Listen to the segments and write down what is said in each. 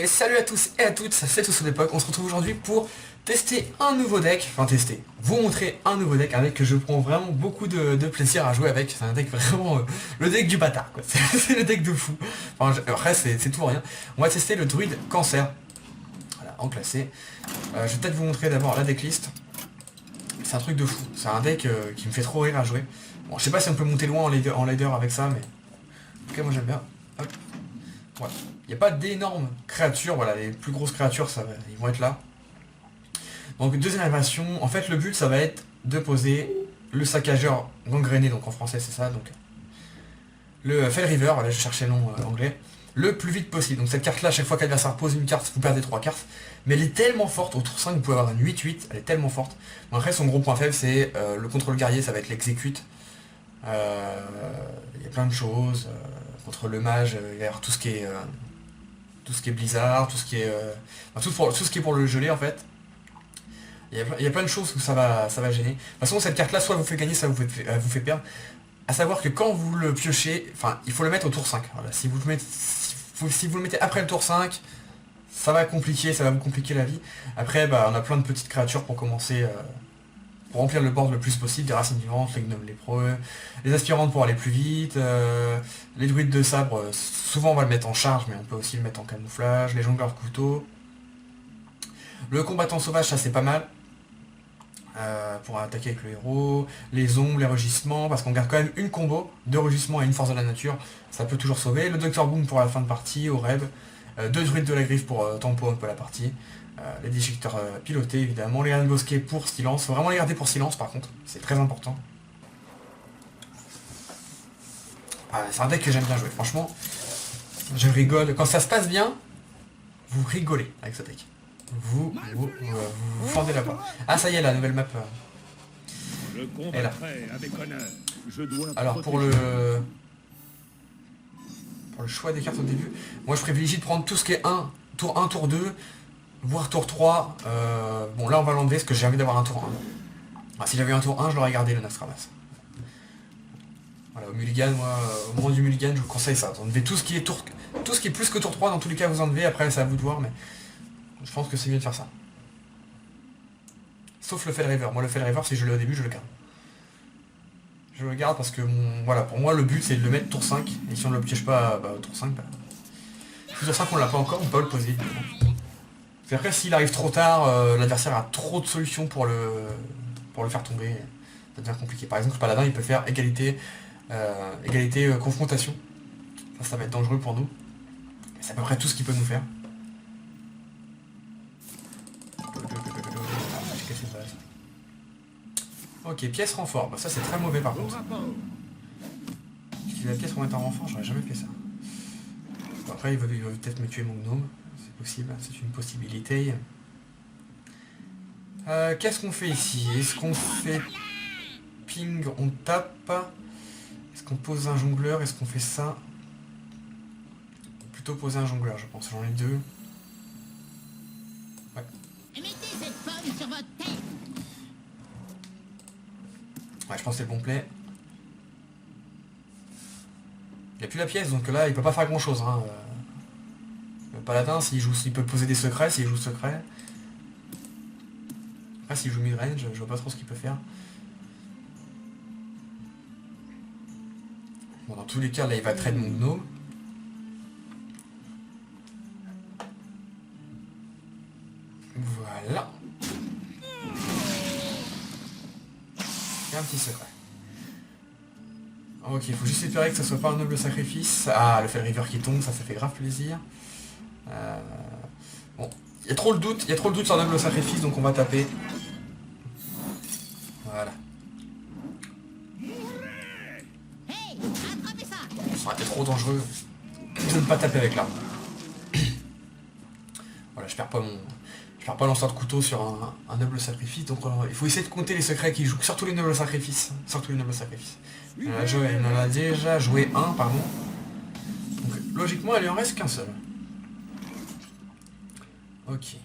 salut à tous et à toutes, c'est Tous l'époque. On se retrouve aujourd'hui pour tester un nouveau deck, vous montrer un nouveau deck avec que je prends vraiment beaucoup de plaisir à jouer avec. C'est un deck vraiment le deck du bâtard, quoi. C'est le deck de fou. Après c'est tout ou rien. On va tester le druide cancer. Voilà, en classé. Je vais peut-être vous montrer d'abord la decklist. C'est un truc de fou. C'est un deck qui me fait trop rire à jouer. Bon, je sais pas si on peut monter loin en ladder avec ça, mais en tout cas moi j'aime bien. Hop. Voilà. Il n'y a pas d'énormes créatures, voilà, les plus grosses créatures, ils vont être là. Donc deuxième animation, en fait le but ça va être de poser le saccageur gangréné, donc en français c'est ça, donc le Fell River, voilà je cherchais le nom anglais, le plus vite possible. Donc cette carte là, chaque fois qu'un adversaire pose une carte, vous perdez 3 cartes, mais elle est tellement forte, au tour 5 vous pouvez avoir une 8-8, elle est tellement forte. Bon, après son gros point faible c'est le contrôle guerrier, ça va être l'exécute. Il y a plein de choses, contre le mage, il va y avoir tout ce qui est blizzard, tout ce qui est tout ce qui est pour le gelé en fait. Il y a plein de choses où ça va gêner. De toute façon cette carte là soit vous fait gagner, soit vous fait perdre. À savoir que quand vous le piochez, il faut le mettre au tour 5. Voilà. Si vous le mettez après le tour 5, ça va vous compliquer la vie. Après on a plein de petites créatures pour commencer, pour remplir le board le plus possible, des racines vivantes, les gnomes lépreux, les aspirantes pour aller plus vite, les druides de sabre, souvent on va le mettre en charge, mais on peut aussi le mettre en camouflage, les jongleurs couteaux. Le combattant sauvage, ça c'est pas mal, pour attaquer avec le héros, les ombres, les rugissements, parce qu'on garde quand même une combo, 2 rugissements et une force de la nature, ça peut toujours sauver. Le Dr Boom pour la fin de partie, au reb, 2 druides de la griffe pour tempo un peu la partie. Les déjecteurs pilotés évidemment, les bosquets pour silence, faut vraiment les garder pour silence par contre, c'est très important. C'est un deck que j'aime bien jouer, franchement, je rigole, quand ça se passe bien, vous rigolez avec ce deck. Vous fendez la porte. Ah ça y est, la nouvelle map est là. Alors pour le choix des cartes au début, moi je privilégie de prendre tout ce qui est tour 1, tour 2, voire tour 3, bon là on va l'enlever parce que j'ai envie d'avoir un tour 1. Si j'avais un tour 1, je l'aurais gardé le Nastramas. Voilà, au mulligan, moi, au moment du mulligan, je vous conseille ça. Vous enlevez tout ce qui est plus que tour 3, dans tous les cas vous enlevez, après c'est à vous de voir, mais je pense que c'est mieux de faire ça. Sauf le Fell River. Moi le Fell River, si je l'ai au début, je le garde. Je le garde parce que voilà, pour moi le but c'est de le mettre tour 5, et si on ne le piège pas au tour 5, tour 5 on l'a pas encore, on peut le poser. C'est après s'il arrive trop tard, l'adversaire a trop de solutions pour le faire tomber, ça devient compliqué. Par exemple le paladin il peut faire égalité confrontation. Ça va être dangereux pour nous. C'est à peu près tout ce qu'il peut nous faire. Ok, pièce renfort, ça c'est très mauvais par contre. Utiliser la pièce pour mettre en renfort, j'aurais jamais fait ça. Bon, après il veut peut-être me tuer mon gnome, c'est possible, c'est une possibilité. Qu'est-ce qu'on fait ici? Est-ce qu'on fait ping, on tape? Est-ce qu'on pose un jongleur? Est-ce qu'on fait ça? Plutôt poser un jongleur je pense, j'en ai 2. Ouais. Ouais, je pense que c'est le bon play. Il n'y a plus la pièce, donc là, il peut pas faire grand-chose. Hein. Le paladin, il peut poser des secrets, s'il joue secret. Après, s'il joue mid-range, je vois pas trop ce qu'il peut faire. Bon, dans tous les cas, là, il va trade mon gnome. Voilà. Et un petit secret. Ok, il faut juste espérer que ça soit pas un noble sacrifice. Ah, le Fell River qui tombe, ça fait grave plaisir. Bon, il y a trop le doute sur un noble sacrifice, donc on va taper. Voilà. Ça aurait été trop dangereux de ne pas taper avec l'arme. Voilà, je perds pas lanceur de couteau sur un noble sacrifice, donc il faut essayer de compter les secrets qu'il joue, surtout les nobles sacrifices. Il en a déjà joué un, pardon. Donc logiquement, il lui en reste qu'un seul. Ok.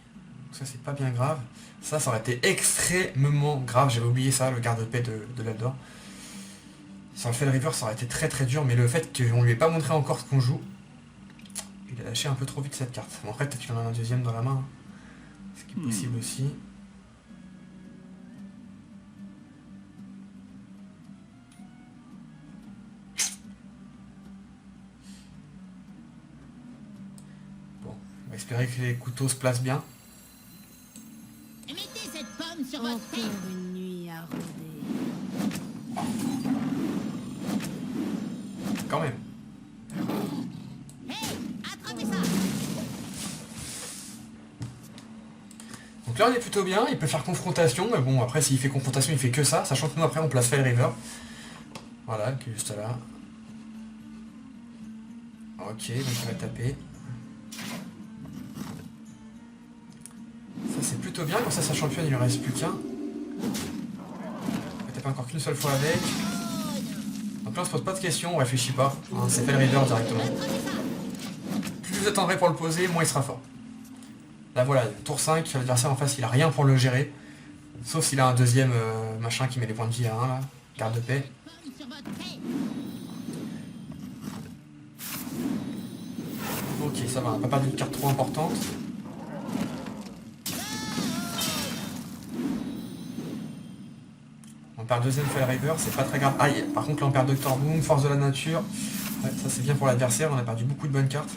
Ça c'est pas bien grave. Ça aurait été extrêmement grave, j'avais oublié ça, le garde-paix de l'Aldor. Sur le Fell River, ça aurait été très très dur, mais le fait qu'on lui ait pas montré encore ce qu'on joue, Il a lâché un peu trop vite cette carte. Bon, après, peut-être qu'il en a un deuxième dans la main. Hein. Ce qui est possible aussi. Bon, on va espérer que les couteaux se placent bien. Mettez cette pomme sur votre tête. Une nuit à rôder. Quand même. Hey, attrapez ça. Donc là on est plutôt bien, il peut faire confrontation, mais bon après s'il fait confrontation il fait que ça, sachant que nous après on place Fell River. Voilà, qui est juste là. Ok, donc il va taper. Ça c'est plutôt bien, comme ça sa championne il lui reste plus qu'un. Il va taper encore qu'une seule fois avec. Donc là on se pose pas de questions, on réfléchit pas, hein, c'est Fell River directement. Plus vous attendrez pour le poser, moins il sera fort. Là voilà, tour 5, l'adversaire en face il a rien pour le gérer. Sauf s'il a un deuxième machin qui met les points de vie à 1 là, carte de paix. Pomme sur votre tête. Ok, ça va, on n'a pas perdu de carte trop importante. On perd le deuxième Fell River, c'est pas très grave. Aïe, par contre là on perd Dr Boom, Force de la Nature. Ouais, ça c'est bien pour l'adversaire, on a perdu beaucoup de bonnes cartes.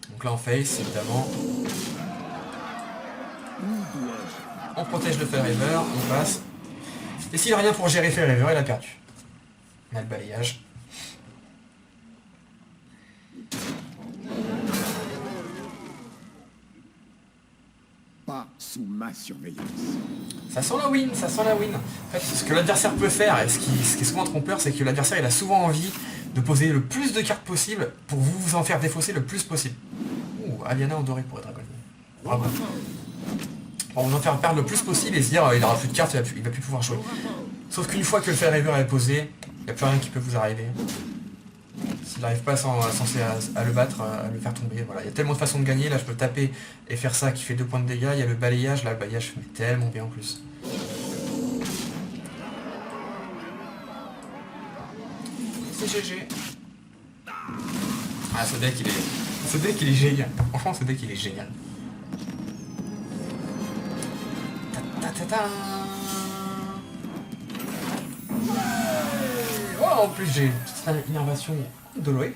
Donc là on face, évidemment. On protège le Fell River, on passe. Et s'il a rien pour gérer Fell River, il a perdu. On a le balayage. Pas sous ma surveillance. Ça sent la win, ça sent la win. En fait, ce que l'adversaire peut faire, et ce qui est souvent trompeur, c'est que l'adversaire il a souvent envie de poser le plus de cartes possible pour vous en faire défausser le plus possible. Ouh, Aliana en doré pour être Dragon. Bravo. Pour vous en faire perdre le plus possible et se dire il aura plus de cartes, il va plus pouvoir jouer. Sauf qu'une fois que le Fell River est posé, il n'y a plus rien qui peut vous arriver. S'il n'arrive pas à le battre, à le faire tomber, voilà. Il y a tellement de façons de gagner, là je peux taper et faire ça qui fait 2 points de dégâts, il y a le balayage, là le balayage fait tellement bien en plus. C'est GG. Ah ce deck il est génial, franchement ce deck il est génial. Ta-ta-ta-ta. Oh, en plus j'ai une petite innervation de Loé.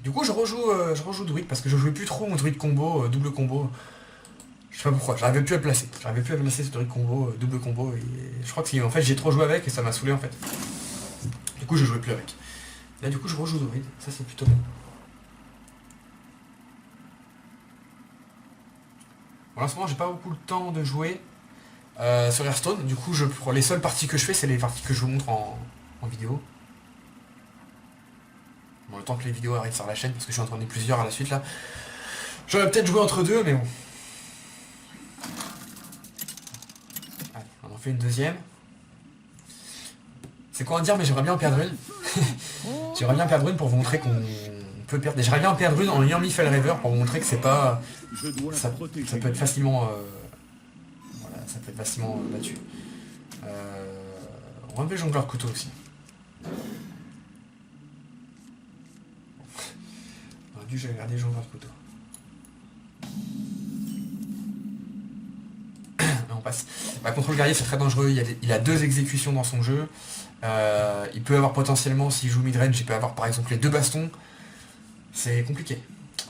Du coup je rejoue druide parce que je jouais plus trop mon druide combo, double combo. Je sais pas pourquoi, j'arrivais plus à le placer. J'arrivais plus à placer ce druide combo, double combo. Et je crois que en fait j'ai trop joué avec et ça m'a saoulé en fait. Du coup je jouais plus avec. Là du coup je rejoue druide, ça c'est plutôt bon. Pour l'instant j'ai pas beaucoup le temps de jouer sur Hearthstone, du coup les seules parties que je fais c'est les parties que je vous montre en vidéo. Bon, le temps que les vidéos arrivent sur la chaîne, parce que je suis en train de plusieurs à la suite là. J'aurais peut-être joué entre deux, mais bon. Allez, on en fait une deuxième. C'est quoi à dire, mais j'aimerais bien en perdre une. J'aimerais bien perdre une pour vous montrer qu'on peut perdre. J'aimerais bien en perdre une en ayant mis Fell River pour vous montrer que c'est pas. Ça peut être facilement. Voilà, ça peut être facilement battu. On va enlever jongleur couteau aussi. J'ai regardé jongleur couteau. On passe. Bah, contre le guerrier c'est très dangereux, il a 2 exécutions dans son jeu. Il peut avoir potentiellement, s'il joue midrange, il peut avoir par exemple les 2 bastons. C'est compliqué.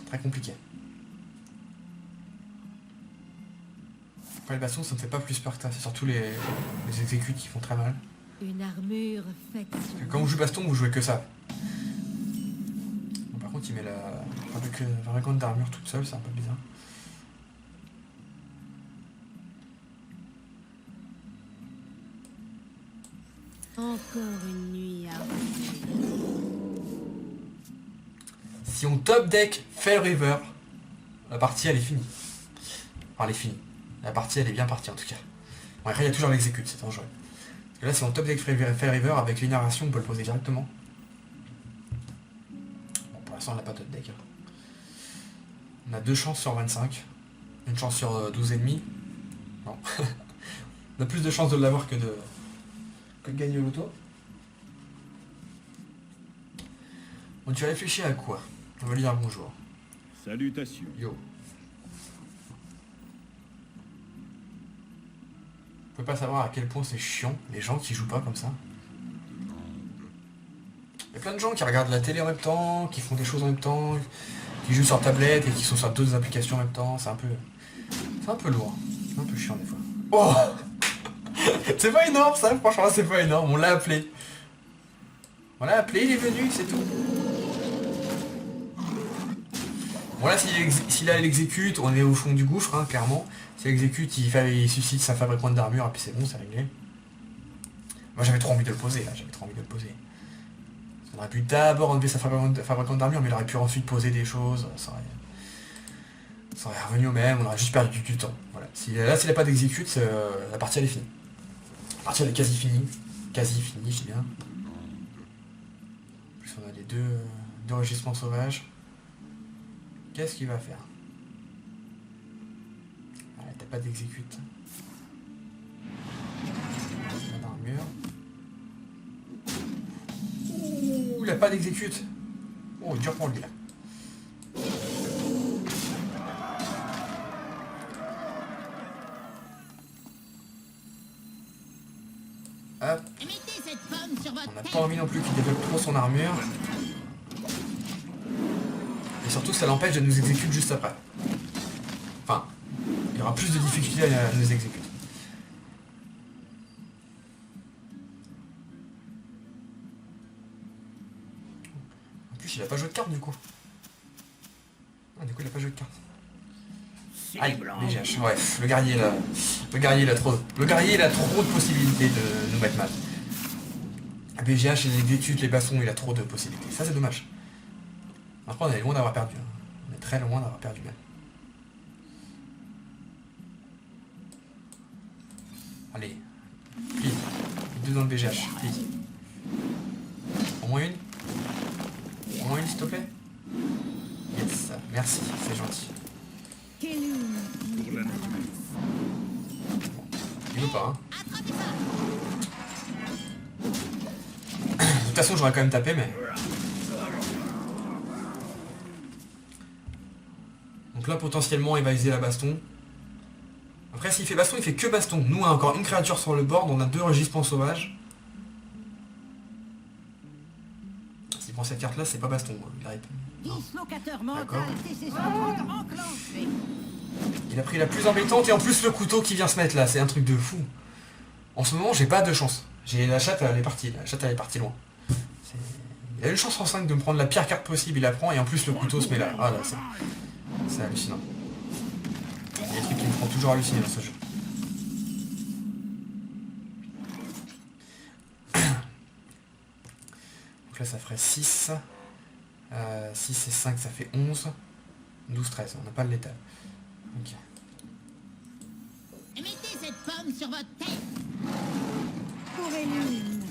Très compliqué. Après les bastons ça ne fait pas plus peur que ça, c'est surtout les exécutes qui font très mal. Une armure faite. Parce que quand vous jouez baston, vous jouez que ça. Bon, par contre il met la fabricante d'armure toute seule, c'est un peu bizarre. Encore une nuit à rôder. Si on top deck Fell River, la partie elle est finie. Enfin elle est finie. La partie elle est bien partie en tout cas. Bon après il y a toujours l'exécute, c'est dangereux. Parce que là si on top deck Fell River avec l'inarration on peut le poser directement. Bon pour l'instant on n'a pas top deck. On a 2 chances sur 25. Une chance sur 12 ennemis. Non. On a plus de chances de l'avoir que de gagner l'auto. Bon, tu réfléchis à quoi? On va lui dire bonjour. Salutations. Yo. Vous pouvez pas savoir à quel point c'est chiant, les gens qui jouent pas comme ça. Il y a plein de gens qui regardent la télé en même temps, qui font des choses en même temps, qui jouent sur tablette et qui sont sur d'autres applications en même temps. C'est un peu lourd. C'est un peu chiant des fois. Oh. C'est pas énorme ça, franchement c'est pas énorme, on l'a appelé. On l'a appelé, il est venu, c'est tout. Bon là s'il exécute, on est au fond du gouffre, hein, clairement. S'il exécute, il suscite sa fabricante d'armure et puis c'est bon, c'est réglé. Moi j'avais trop envie de le poser là, On aurait pu d'abord enlever sa fabricante d'armure, mais il aurait pu ensuite poser des choses, ça aurait revenu au même, on aurait juste perdu du temps. Voilà. Là s'il n'a pas d'exécute, la partie elle est finie. La partie elle est quasi finie. Quasi finie, je dis bien. En plus on a les deux rugissements sauvages. Qu'est-ce qu'il va faire? Ah, t'as pas d'exécute. Pas d'armure. Ouh, il a pas d'exécute. Oh, dur pour lui là. Hop. Mettez cette pomme sur On votre n'a tête. pas envie non plus qu'il développe trop son armure. Et surtout ça l'empêche de nous exécuter juste après. Enfin, il y aura plus de difficultés à nous exécuter. En plus il a pas joué de carte du coup. Ah, du coup il a pas joué de carte. Aïe, BGH. Ouais, le guerrier là. Le guerrier il a trop de possibilités de nous mettre mal. BGH, les exécute, les bastons, il a trop de possibilités. Ça c'est dommage. Après on est loin d'avoir perdu. Hein. On est très loin d'avoir perdu même. Allez. Pile. Les deux dans le BGH. Pile. Au moins une. Au moins une s'il te plaît. Yes. Merci, c'est gentil. Pour la nature. Il veut pas, hein. Attrapez ça. De toute façon j'aurais quand même tapé mais... Donc là potentiellement il va viser la baston. Après s'il fait baston, il fait que baston. Nous on a encore une créature sur le board, on a 2 regissements sauvages. S'il prend cette carte là, c'est pas baston. Il arrive. Non. Dislocateur D'accord. mental, décision enclenchée. Il a pris la plus embêtante et en plus le couteau qui vient se mettre là, c'est un truc de fou. En ce moment j'ai pas de chance. J'ai la chatte, elle est partie. La chatte elle est partie loin. Il a une chance en 5 de me prendre la pire carte possible, il la prend et en plus le couteau se met là. Ah là, c'est hallucinant. Il y a des trucs qui me font toujours halluciner dans ce jeu. Donc là ça ferait 6. 6 et 5 ça fait 11. 12, 13, on n'a pas le létal. Ok. Mettez cette pomme sur votre tête. Pour Élune.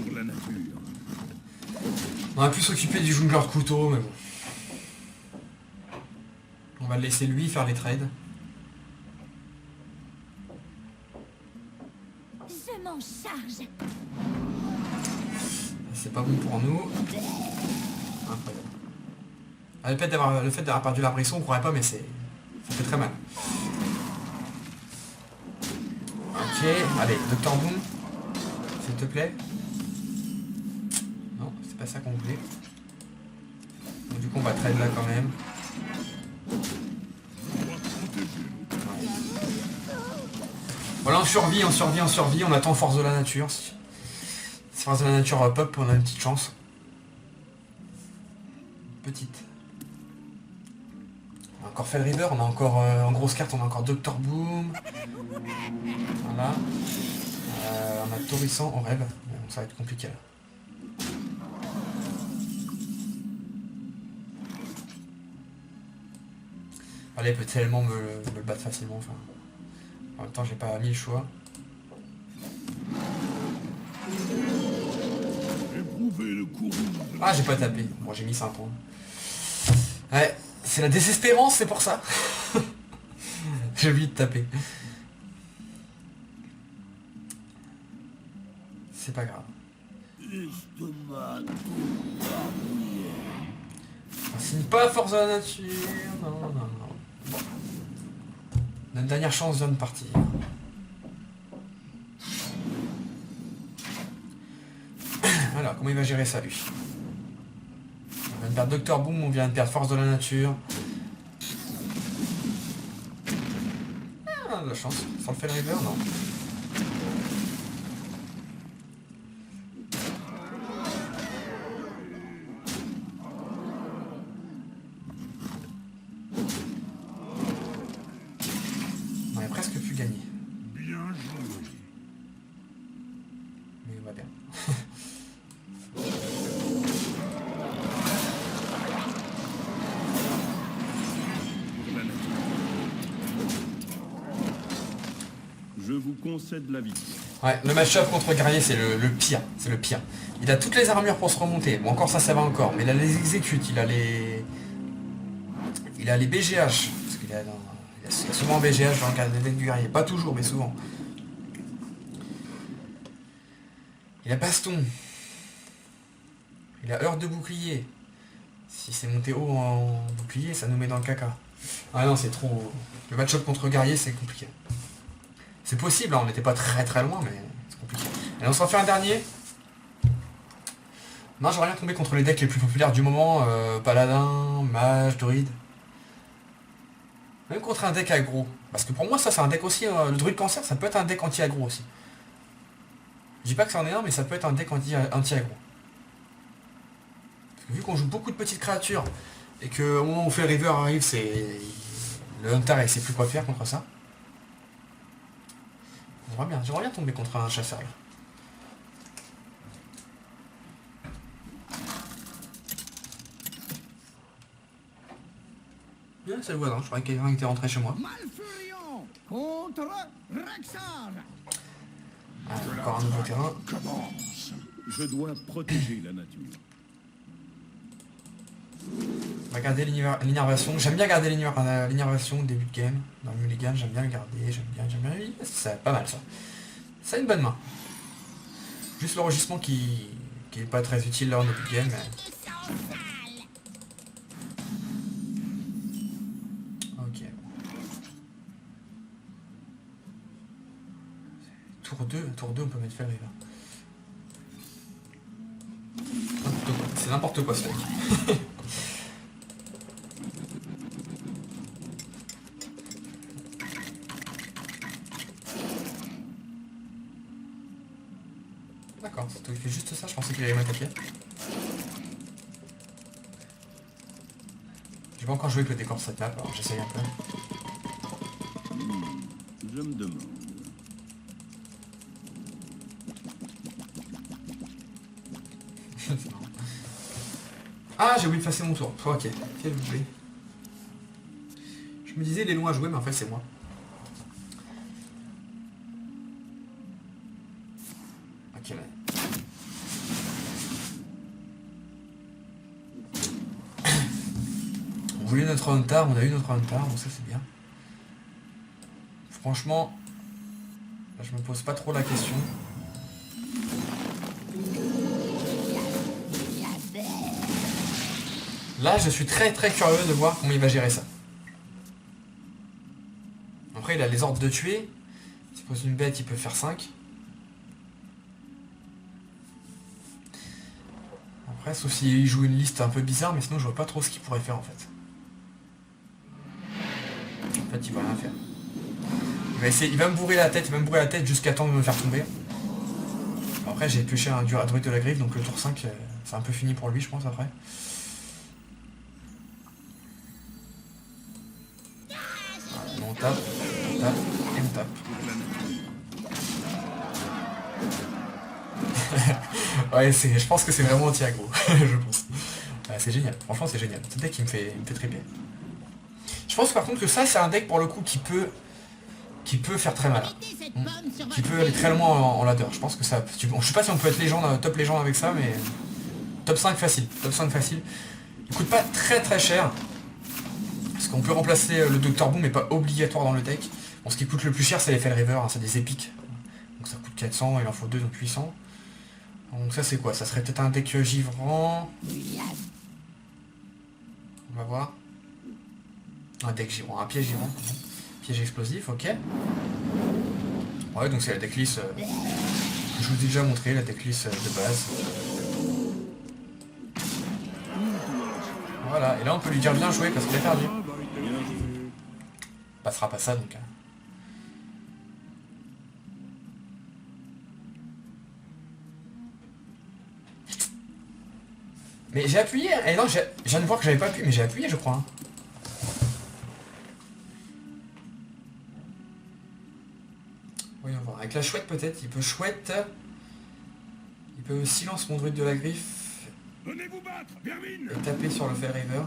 Pour la nature. On a pu s'occuper du jongleur couteau, mais bon. On va le laisser lui faire les trades. Je m'en charge. C'est pas bon pour nous. Incroyable. Ah, le fait d'avoir perdu l'arbrisseau, on croirait pas, mais ça fait très mal. Ok, allez, Dr Boom, s'il te plaît. Non, c'est pas ça qu'on voulait. Donc, du coup, on va trade là quand même. Ouais. Voilà, on survit, on attend force de la nature. Si force de la nature pop, on a une petite chance. Petite. On a encore Fell River, on a encore en grosse carte, on a encore Dr Boom. Voilà. On a Torrissant en rêve. Bon, ça va être compliqué là. Allez, il peut tellement me le battre facilement. Enfin, en même temps, j'ai pas mis le choix. Éprouvez le courroux. Ah, j'ai pas tapé. Bon, j'ai mis 5 points. Ouais, c'est la désespérance, c'est pour ça. J'ai oublié de taper. C'est pas grave. L'estomac tout barbouillé. On signe pas force de la nature. Non, non, non. Bon. Notre dernière chance vient de partir. Alors, comment il va gérer ça, lui? On vient de perdre Dr Boom, on vient de perdre force de la nature. Ah, de la chance. Sans le fait river, non. On a presque pu gagner. Bien joué. Mais il va bien. Pour la nature. Je vous concède la victoire. Ouais, le match-up contre Guerrier, c'est le pire. C'est le pire. Il a toutes les armures pour se remonter. Bon, encore ça va encore. Mais il a les exécute, il a les BGH. Parce qu'il a, il y a souvent BGH dans le cas des decks du Guerrier. Pas toujours, mais souvent. Il a baston. Il a heure de bouclier. Si c'est monté haut en bouclier, ça nous met dans le caca. Ah non, c'est trop... Le match-up contre Guerrier, c'est compliqué. C'est possible, hein, on n'était pas très loin, mais c'est compliqué. Allez, on s'en fait un dernier. Non, j'aurais rien tombé contre les decks les plus populaires du moment. Paladin, Mage, Druide. Même contre un deck aggro. Parce que pour moi, ça c'est un deck aussi... le Druide Cancer, ça peut être un deck anti-aggro aussi. Je dis pas que c'en est un, mais ça peut être un deck anti-aggro. Vu qu'on joue beaucoup de petites créatures, et que au moment où on fait le river arrive, c'est... Le Hunter, il sait plus quoi faire contre ça. J'aimerais bien tomber contre un chasseur là. Bien, c'est le voisin, je croyais qu'il y avait quelqu'un qui était rentré chez moi. Malfurion contre Rexar. Ah, encore un nouveau terrain. Commence. Je dois protéger la nature. On va garder l'innervation. J'aime bien garder l'innervation au début de game. Dans le mulligan, j'aime bien le garder. J'aime bien. C'est pas mal ça. Ça a une bonne main. Juste l'enregistrement qui est pas très utile là en début de game. Mais... Ok. Tour 2, on peut mettre faire river. C'est n'importe quoi ce deck. D'accord, il fait juste ça, je pensais qu'il allait m'attaquer. J'ai pas encore joué avec le décor de cette map, alors j'essaye un peu. Je me demande. Ah, j'ai oublié de passer mon tour. Ok, quel oublié. Je me disais il est loin à jouer, mais en fait c'est moi. Ok, là. On voulait notre Hunter, on a eu notre Hunter, donc ça c'est bien. Franchement, là, je me pose pas trop la question. Là, je suis très curieux de voir comment il va gérer ça. Après, il a les ordres de tuer. S'il pose une bête, il peut faire 5. Après, sauf s'il joue une liste un peu bizarre, mais sinon je vois pas trop ce qu'il pourrait faire en fait. En fait, il va rien faire. Il va me bourrer la tête, jusqu'à temps de me faire tomber. Après, j'ai pioché un druide de la griffe, donc le tour 5, c'est un peu fini pour lui, je pense, après. On tape, et on tape. Ouais, je pense que c'est vraiment anti-aggro, je pense. C'est génial, franchement c'est génial. Ce deck il me fait triper. Je pense par contre que ça c'est un deck pour le coup qui peut faire très mal. Qui peut aller très loin en ladder. Je pense que ça... Je sais pas si on peut être top légende avec ça, mais... Top 5 facile, top 5 facile. Il coûte pas très cher. Parce qu'on peut remplacer le Dr Boom, mais pas obligatoire dans le deck. Bon, ce qui coûte le plus cher, c'est les Fell River, hein, c'est des épiques. Donc ça coûte 400, il en faut 2, donc 800. Donc ça c'est quoi? Ça serait peut-être un deck givrant. On va voir. Un deck givrant, un piège givrant. Piège explosif, ok. Ouais, donc c'est la decklist. Je vous ai déjà montré la decklist de base. Voilà, et là on peut lui dire bien joué parce qu'il a perdu. Passera pas ça donc. Mais j'ai appuyé, et non, je viens de voir que j'avais pas appuyé, mais j'ai appuyé je crois. Hein. Voyons voir, avec la chouette peut-être, il peut chouette. Il peut silence mon druide de la griffe. Venez vous battre, vermine. Et taper sur le Fell River.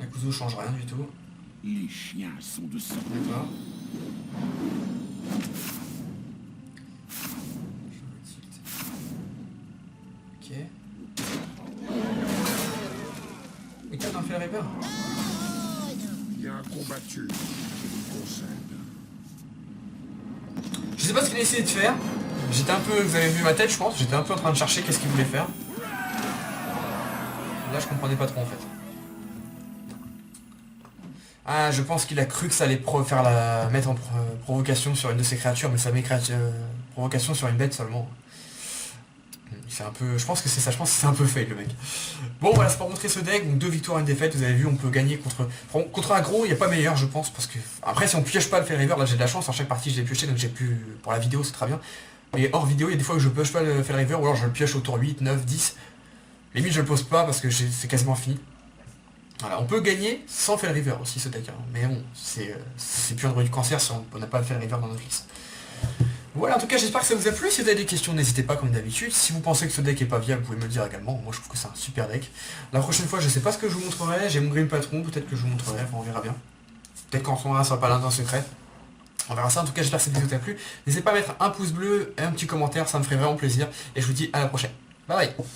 La Kuzo change rien du tout. Les chiens sont de sang. D'accord. Ok. Oui, t'as un Fell River. Bien combattu, je vous concède. Je sais pas ce qu'il a essayé de faire. J'étais un peu, vous avez vu ma tête je pense, j'étais un peu en train de chercher qu'est-ce qu'il voulait faire. Là je comprenais pas trop en fait. Ah je pense qu'il a cru que ça allait faire mettre en provocation sur une de ses créatures, mais ça met provocation sur une bête seulement. C'est un peu. Je pense que c'est ça, je pense que c'est un peu fail le mec. Bon voilà, c'est pour montrer ce deck, donc 2 victoires, 1 défaite, vous avez vu on peut gagner contre un gros, il n'y a pas meilleur je pense, parce que. Après si on pioche pas le Fell River, là j'ai de la chance, en chaque partie je l'ai pioché, donc j'ai pu. Pour la vidéo c'est très bien. Et hors vidéo, il y a des fois où je pioche pas le Fell River, ou alors je le pioche au tour 8, 9, 10. Limite je le pose pas parce que c'est quasiment fini. Voilà, on peut gagner sans Fell River aussi ce deck, hein. Mais bon, c'est plus un droit du cancer si on n'a pas le Fell River dans notre liste. Voilà, en tout cas j'espère que ça vous a plu. Si vous avez des questions, n'hésitez pas comme d'habitude. Si vous pensez que ce deck est pas viable, vous pouvez me le dire également. Moi je trouve que c'est un super deck. La prochaine fois, je sais pas ce que je vous montrerai. J'ai mon Grim Patron, peut-être que je vous montrerai, enfin, on verra bien. Peut-être qu'on retrouvera sur le paladin secret. On verra ça. En tout cas, j'espère que cette vidéo t'a plu. N'hésitez pas à mettre un pouce bleu et un petit commentaire, ça me ferait vraiment plaisir. Et je vous dis à la prochaine. Bye bye.